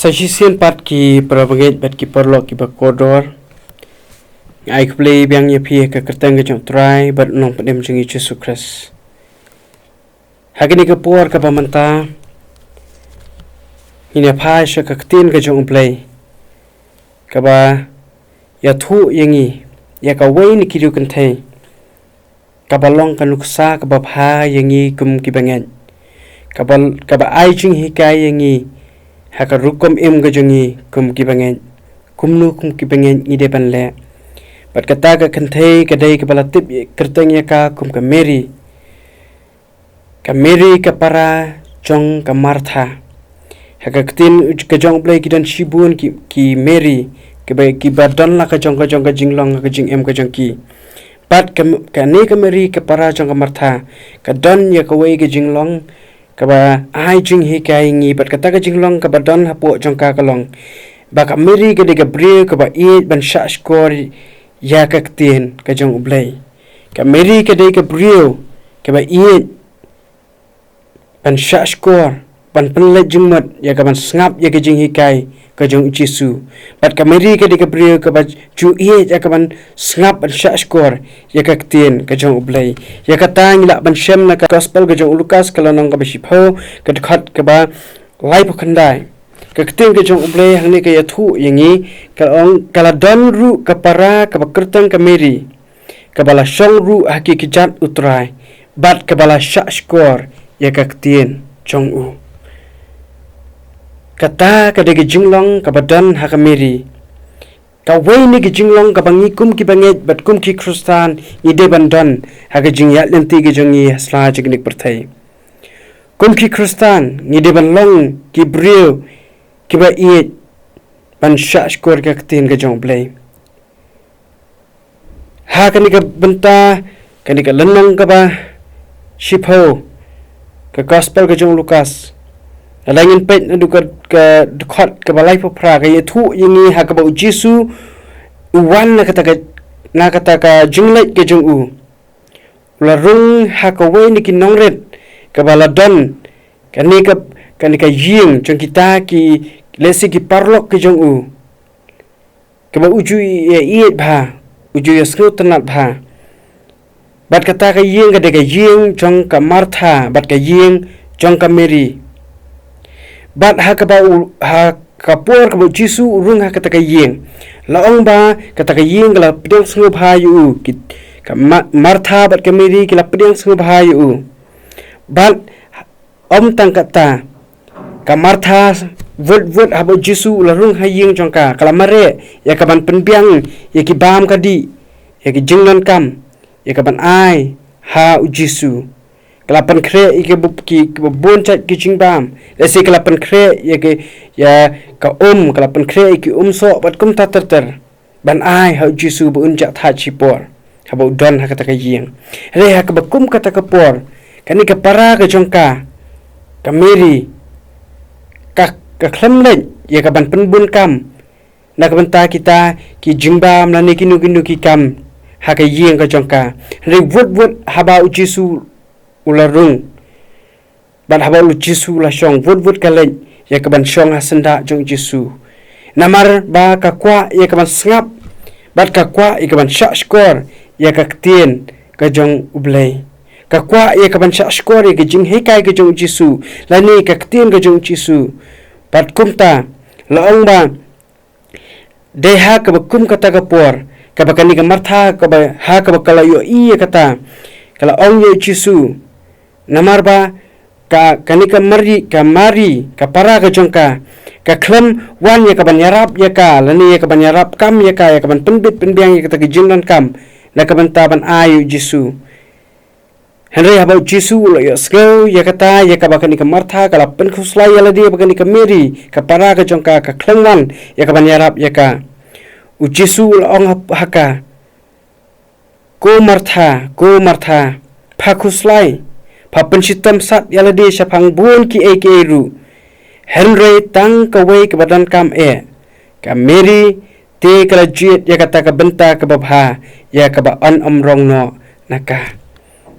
Sajisian pat ki prabanget bat ki perlo ki bakodor ai play biang ye pie ka kertang ke jong try bat nong padem jong Jesus Christ hagini ke por ka pamanta ina phai sha ka tin ke jong play ka ba ya thu yangi ya ka wei ni kiru kan thai ka balong kan luksa ka ba pha yangi kum ki bangen ka ba ai jing hi kai yangi haka rukom gajongi kum kibangen kumnu kum kibangen ide panle bat kata ka kanthei kadai ka balatip kerteng ya ka kum ka Mary ka para jong ka Martha haka ktin ka jong play kidan shibun ki Mary ke ba ki badon la ka jong ka jinglong ka jing ka jong ki bat ka ne ka Mary ka para jong ka Martha ka don ya ka wei ka jinglong kaba ai jing hi kai ngi bat kata ka jinglong ka badon hapo jong ka kalong ba ka Mary ka de Gabriel ka ba e ban sha skor ya ka ktin ka jong ublay ka Mary ka de Gabriel ka ba e ban sha skor ban penlet jingmat ya ka ban ngap ya ka jing hi kai ka jong Jesu bat ka Mary ka de Gabriel ka ba ju e ya ka ban ngap ban sha skor ya ka ktin ka jong ublay ya ka tang la ban shem na ka gospel ka jong Lukas ka lanong ka ba shipho ka khat ka ba lai po khandai ka ktin ka jong ublay hangni ka ya thu yangi ka ong kala don ru ka para ka ba kertang ka Mary ka bala shong ru haki ki jat utrai bat ka bala sha skor ya ka ktin jong u kata ka de jinglong ka badan ha ka Mary ka wei ni jinglong ka bangi kum ki banget bat kum ki Kristan ni de bandan ha ka jing ya lenti ki jongi hasla jignik perthai kum ki Kristan ni de banlong ki brio ki ba i ban sha skor ka ktin ka jong play ha ka ni ka benta ka ni ka lanong ka ba shipho ka gospel ka jong Lukas alangin pet na dukat ka dukhat ka balai po pra ka yethu yingi ha ka ba Jesu uwan na kata ka jinglait ke jong u larung ha ka wei ni ki nongret ka baladon ka ni ka ying jong kita ki lesi ki parlok ke jong u ka ba uju ye bha uju ya skru tanat bha bat kata ka ying ka de ka ying jong ka Martha bat ka ying jong ka Mary bat ha ka ba ha ka por ka ba Jesu urung ha kata ka yeng laong ba kata ka yeng la pedang sungu bhayu ki ka Martha bat ka Mary ki la pedang sungu bhayu bat om tang kata ka Martha vut ha ba Jesu la rung ha yeng jong ka kala mare ya ka ban penbiang ya ki bam ka di ya ki jingnon kam ya ka ban ai ha u Jesu kelapan kre ike ki bon chat ki jingbam lesi kelapan kre ya ka kelapan kre ki so bat kum tater ban ai ha Jesu bu unjak tha chipor ha bu don ha kata ka yeng re ha ka bakum kata ka por kani ka para ka jongka ka Mary ka khlamlen ya ka ban penbun kam na ka banta kita ki jingbam la ni kinu ki kam ha ka yeng ka jongka re vut ha ba Jesu ularung ban haba lu Jesu la shong vut kalen ya ka ban shong hasenda jong Jesu namar ba ka kwa ya ka ban ngap bat ka kwa ya ka ban sha skor ya ka ktien ka jong ublay ka kwa ya ka ban sha skor ya ka jing hekai ka jong Jesu la ni ka ktien ka jong Jesu bat kumta laong ba deha ka bakum kata ka por ka bakani ka Martha ka ba ha ka bakala yo iya kata kala ong yo Jesu namar ba ka kanika mari ka para ka jongka ka klam wan ya ka banyarap ya ka lani ya ka banyarap kam ya ka ban penbiang ya ka jinlan kam na ka bantaban ayu Jesu Henry about Jesu lo ya skill ya kata ya ka bakanika Martha kala pen khuslai ya ladi bakanika Mary ka para ka jongka ka klam wan ya ka banyarap ya ka u Jesu lo ong haka ko Martha phakuslai papan sitam sat yala de sapang bun ki ru Henry tang ka wei ka badan kam ka Mary te kala jiet ya kata ka benta ka babha ya ka ba an amrong no naka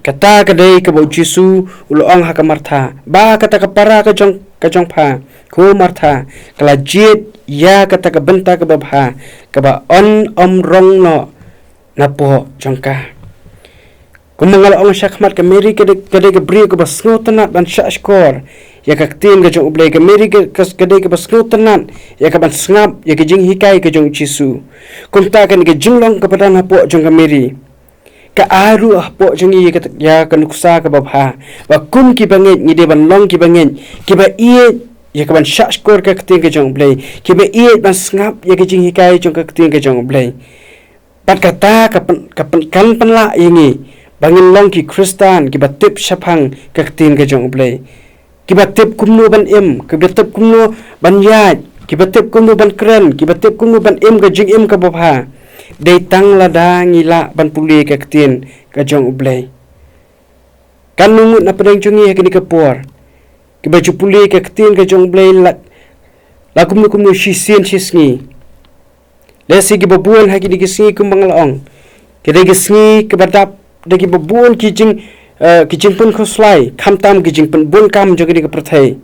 kata ka dei ka ba Jesu ulo ang ha ka Martha ba kata ka para ka jong jong pha ko martha kala jit ya kata ka benta ka babha ka ba on rong no na po jong ka kumangal ong shakmat ka meri ka de bri ka basnotana ban shashkor ya ka tin ka jong ublay ka meri ka de ka basnotana ya ka ban sngap ya ka jing hikai ka jong chisu kumta ka ni ka jinglong ka padan na po jong ka meri ka aru po jong ya ka nuksa ka babha wa kum ki bangit ni de ban long ki bangit ki ba iye ya ka ban shashkor ka tin ka jong ublay ki ba iye ban sngap ya ka jing hikai jong ka tin ka jong ublay pat kata ka kan panla yingi bangin long ki kristan ki batip shapang kaktin ka jong ublay ki batip kumno ban ki batip kumno ban yat ki batip kumno ban kren ki batip kumno ban ka jing ka babha dei tang lada ngila ban puli kaktin ka jong ublay kan nungut na padang jongi ka ni kapor ki baju puli kaktin ka jong ublay la kumno shisin shisngi lesi ki babuan ha ki ni kisngi kumbanglaong ki dei kisngi ki badap dagi babun kijing pun khoslai khamtam kijing pun bun kam jogi ka prathai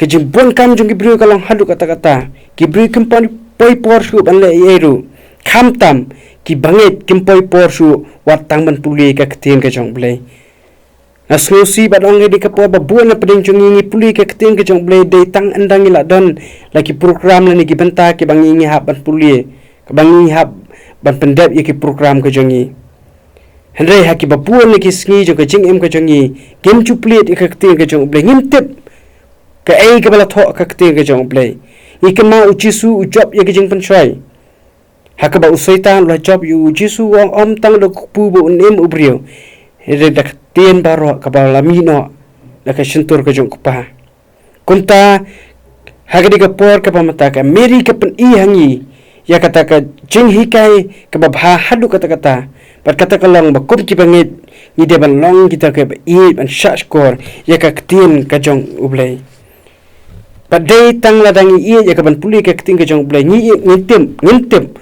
kijing bun kam jogi bru kalang hadu kata ki bru kimpon poi por shu ban le yeru khamtam ki bangit kimpoi por shu watang ban puli ka ktin ka jong blai aslosi badong di ka por babun na peding jongi ngi puli ka ktin ka jong blai dei tang andang ila don laki program la ni ki benta ki bangi ngi hab ban puli ka bangi hab ban pendap ki program ka jongi Henry haki bapuan ni kisngi jo ka jing ka jongi game chu plate ka ktin ka jong blai ngim tip ka ai ka bala tho ka ktin ka jong blai ikma uchisu ujob ye ka jing pan choi haka ba usaitan la job yu uchisu wong om tang do pu bu nim ubrio re dak tien baro ka ba lamino la ka shintur ka jong pa kunta haka di ka por ka pamata ka meri ka pan i hangi ya kata ka jing hikai ka ba hadu kata pat kata kalong ba kum ki bangit ni de ban long kita ke ba i ban shashkor ya ka ktin ka jong ublay pat dei tang la dang i ya ka ban puli ka ktin ka jong ublay ni ngintem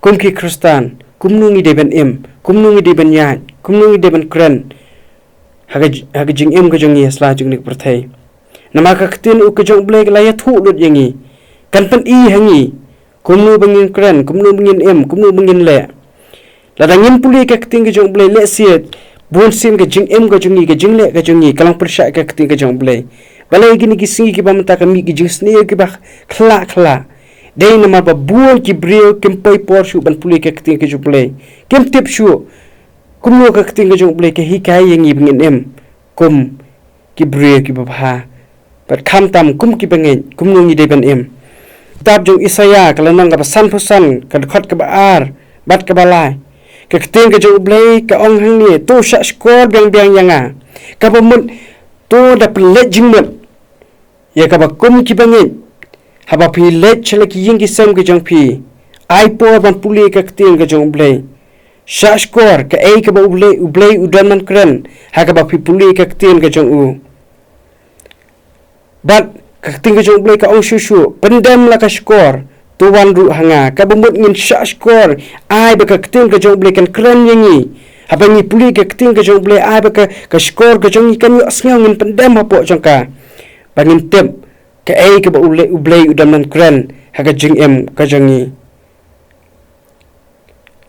kum ki kristan kum nu ni de ban kum nu ni de ban ya kum nu ni de ban kran haga jing ka jong ni sla jong ni prathai nama ka ktin u ka jong ublay la ya thu lut yangi kan pan i hangi kum nu bangin kran kum nu bangin kum nu bangin le ladangin puli ka kting ka jong blai le siet bun sin ka jing ka jongi ka jing le ka jongi kalang persha ka kting ka jong blai balai gini ki singi ki bamta ka mi ki jing sne ki ba khla dei na ma ba bun ki brio kim poi por shu ban puli ka kting ka jong blai kim tip shu kum no ka kting ka jong blai ka hi kai yangi bingin kum ki brio ki ba pat kham tam kum ki bangin kum no ngi de ban tab jong isaya kala nang ka san phusan ka khot ka ba ar bat ka balai ka kting ka jong blai ka ong hang ni to sha skor biang yanga ka pamut to da plet jingmut ya ka ba kum ki bangin haba phi let chale ki ying ki sam ka jong phi ai por ban puli ka kting ka jong blai sha skor ka ai ka ba ublai udan man kran ha ka ba phi puli ka kting ka jong u bat ka kting ka jong blai ka ong shu pendam la ka skor tuan ru hanga ka bumut ngin shashkor ai ba ka ktin ka jong blai kan kran yangi haba ni puli ka ktin ka jong blai ai ba ka skor ka jong kan yu asngau ngin pendam hapo jong ka bangin tep ka ai ka ba ublai udam nan kran ha ka jing ka jongi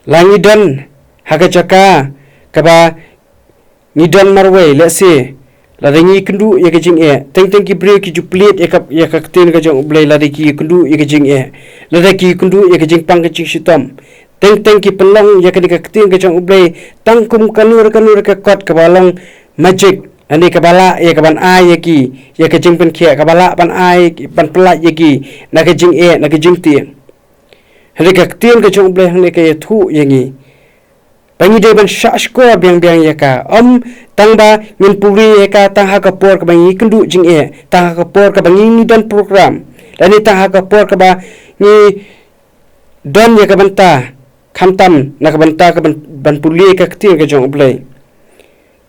langi dan ha ka jaka ka ba ni dan marwai le se la dengi kendu ya ka jing teng ki break ki juplet ya ka ktin ka jong blai la de ki kendu ya ka jing la de ki kendu ya ka jing pang ka jing shitom teng ki pelong ya ka de ka ktin ka jong blai tang kum kanur ka kot ka balong magic ani ka bala ya ka ban ai ya ka jing pen khia ka bala ban ai ban pla ya ki na ka jing na ka jing ti hade ka ktin ka jong blai hang ne ka ya thu yangi pangi de ban shashkor biang ya ka tang ba ngin puri ka tang ha ka por ka bangi kendu jing tang ha ka por ka bangi ni dan program dan ni tang ha ka por ka ba ni don ya ka banta khamtam na ka banta ka ban puli ka ktin ka jong blai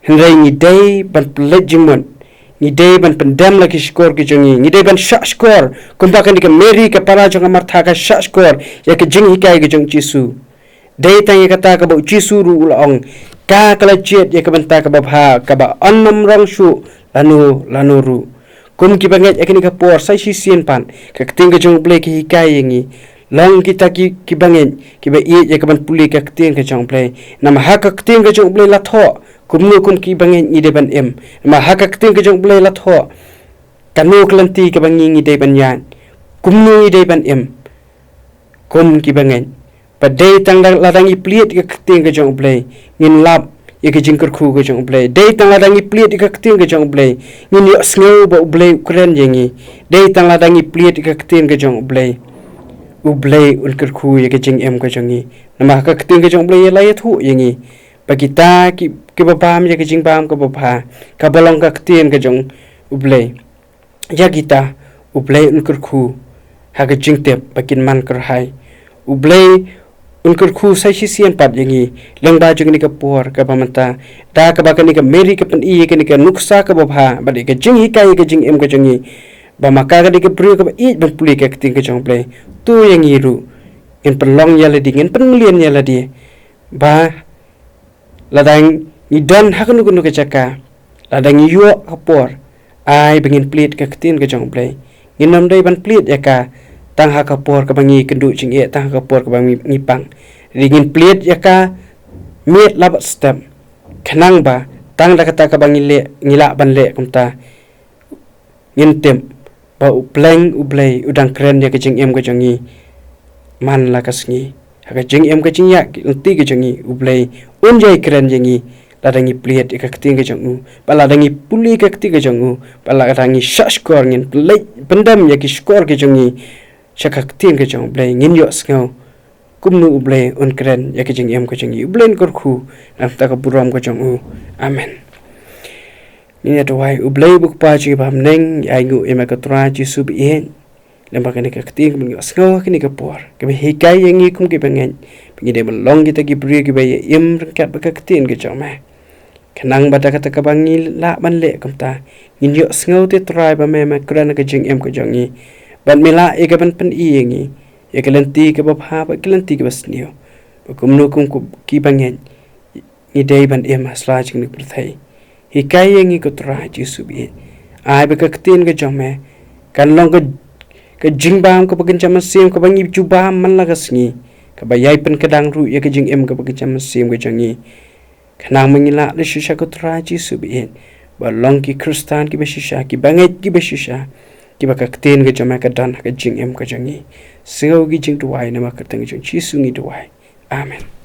henrai ni dei ban plet jingmon ni dei ban pendam la ki skor ki jongi ni dei ban shashkor kumba ka ni ka meri ka para jong martha ka shashkor ya ka jing hikai ka jong chisu dei tang ya kata ka ba chisu ru ulong ka kala chet ya ka banta ka ba ka ba annam rang shu lanu ru kum ki banget yakni ka por sai si sien pan ka ting ka jong play ki hikai yangi long kita ki banget ki ba i ya ka ban puli ka ting ka jong play nama ha ka ting ka jong play la tho kum nu kum ki banget ni de ban em nama ha ka ting ka jong play la tho kanu klanti ka bangi ni de ban yan kum nu ni de ban em kum ki banget padai tang ladang i pliet ka ting ka jong play ngin lap ya ke jingkar khu ke jong play dei tang ladang i pliet ka ting ke jong play ngin yo sneu ba play kren yengi dei tang ladang i pliet ka ting ke jong play u play un kar khu ya ke jing em ka jongi nama ka ting ke jong play la ya thu yengi pakita ki ba pam ya ke jing pam ka ba pha ka balong ka ting ke jong u play ya kita u play un kar khu ha ke jing tep pakin man kar hai u play unkar khu sai si sian pat yangi lengba jung ni ka por ka pamanta da ka ba ka ni ka meri ka pan i ka ni ka nuksa ka ba bha ba de ka jing hi kai ka jing em ka jongi ba maka ka de ka pri ka ba i ban puli ka ting ka jong play tu yangi ru in pelong ya le ding in penglian ya la di ba ladang ni don ha ka nu ka chaka ladang yo ka por ai bangin plit ka tin ka jong play nginam dai ban plit ya ka tang ha kapor ka bangi kendu ching e tang ha kapor ka bangi ngipang ringin plate ya ka miet labat step khenang ba tang da kata ka bangi le ngila ban le kumta ngintem ba upleng ublei udang kren ya ka jing em ka jongi man la ka sngi ha ka jing em ka jing ya ti ka jongi ublei unjai kren jengi ladangi plate ka kting ka jongu ba ladangi puli ka kting ka jongu ba ladangi shot score ngin play pendam ya ki score ka jongi chakak tin ke jong blay ngin yo skau kumnu blay on kren ya ke jing em ko jing ublen kor khu nam ta ka buram ko jong u amen ni ya doi ublay buk pa chi bam neng ai ngu em ka tra chi sub ien lamba ka ne ka tin min yo skau ka ni ka por ke be hikai yang ngi kum ke bengen ngi de long kita ki bri ke be em kat ba ka tin ke jong ma kenang bata kata ka bangi la ban le kum ta ngin yo skau te try ba me ma kran ka jing em ko jong ngi ban mila eka ban pen i yengi eka lenti ke bapha ba kelenti ke basnio ba kumnu kum ki bangen ni dei ban em asla jing ni prthai hi kai yengi ko tra ji subi ai ba ka tin ke jome kan long ke jing bam ko bagin chama sim ko bangi juba man la gasngi ka ba yai pen kadang ru eka jing em ko bagin chama sim ko jangi kanang mangila le shisha ko tra ji subi ba long ki kristan ki ba shisha ki banget ki ba shisha kiba ka tin ke jama ka dan ka jing em ka jangi seo gi jing duai na ma ka tang jing chi sungi duai amen